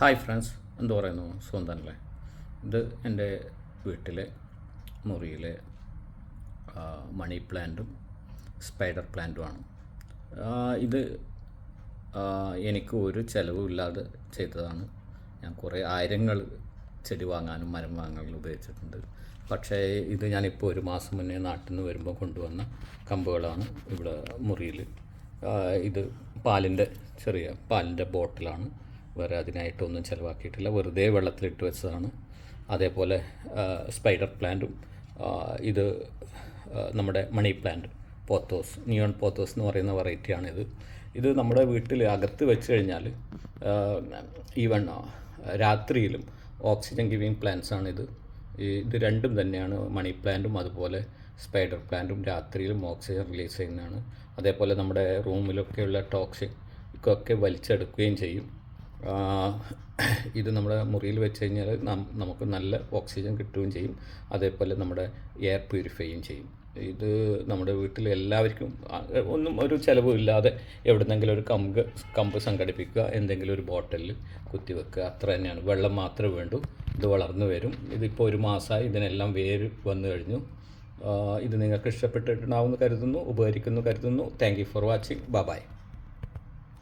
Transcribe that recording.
Hi friends, എന്തു പറയുന്നു? സ്വന്തമല്ലേ? ഇത് എൻ്റെ വീട്ടിലെ മുറിയിലെ മണി പ്ലാന്റും സ്പൈഡർ പ്ലാന്റുമാണ്. ഇത് എനിക്ക് ഒരു ചിലവുമില്ലാതെ ചെയ്തതാണ്. ഞാൻ കുറേ ആയിരങ്ങൾ ചെടി വാങ്ങാനും മരം വാങ്ങാനും ഉപയോഗിച്ചിട്ടുണ്ട്. പക്ഷേ ഇത് ഞാനിപ്പോൾ ഒരു മാസം മുന്നേ നാട്ടിൽ നിന്ന് വരുമ്പോൾ കൊണ്ടുവന്ന കമ്പുകളാണ് ഇവിടെ മുറിയിൽ. ഇത് ചെറിയ പാലിൻ്റെ ബോട്ടിലാണ്. വേറെ അതിനായിട്ടൊന്നും ചിലവാക്കിയിട്ടില്ല, വെറുതെ വെള്ളത്തിലിട്ട് വെച്ചതാണ്. അതേപോലെ സ്പൈഡർ പ്ലാന്റും ഇത് നമ്മുടെ money plant pothos, neon pothos എന്ന് പറയുന്ന വെറൈറ്റിയാണിത്. ഇത് നമ്മുടെ വീട്ടിൽ അകത്ത് വെച്ച് കഴിഞ്ഞാൽ ഈവൺ രാത്രിയിലും ഓക്സിജൻ ഗിവിങ് പ്ലാന്റ്സാണിത്. ഇത് രണ്ടും തന്നെയാണ്, മണി പ്ലാന്റും അതുപോലെ സ്പൈഡർ പ്ലാന്റും രാത്രിയിലും ഓക്സിജൻ റിലീസ് ചെയ്യുന്നതാണ്. അതേപോലെ നമ്മുടെ റൂമിലൊക്കെയുള്ള ടോക്സിക്കൊക്കെ വലിച്ചെടുക്കുകയും ചെയ്യും. ഇത് നമ്മുടെ മുറിയിൽ വെച്ച് കഴിഞ്ഞാൽ നമുക്ക് നല്ല ഓക്സിജൻ കിട്ടുകയും ചെയ്യും. അതേപോലെ നമ്മുടെ എയർ പ്യൂരിഫൈയും ചെയ്യും. ഇത് നമ്മുടെ വീട്ടിൽ എല്ലാവർക്കും ഒന്നും ഒരു ചിലവുമില്ലാതെ എവിടുന്നെങ്കിലും ഒരു കമ്പ് സംഘടിപ്പിക്കുക, എന്തെങ്കിലും ഒരു ബോട്ടിലിൽ കുത്തിവെക്കുക, അത്ര തന്നെയാണ്. വെള്ളം മാത്രമേ വേണ്ടൂ. ഇത് വളർന്നു വരും. ഇതിപ്പോൾ ഒരു മാസമായി, ഇതിനെല്ലാം വേര് വന്നു കഴിഞ്ഞു. ഇത് നിങ്ങൾക്ക് ഇഷ്ടപ്പെട്ടിട്ടുണ്ടാവുമെന്ന് കരുതുന്നു, ഉപകരിക്കുന്നു കരുതുന്നു. Thank you for watching. By.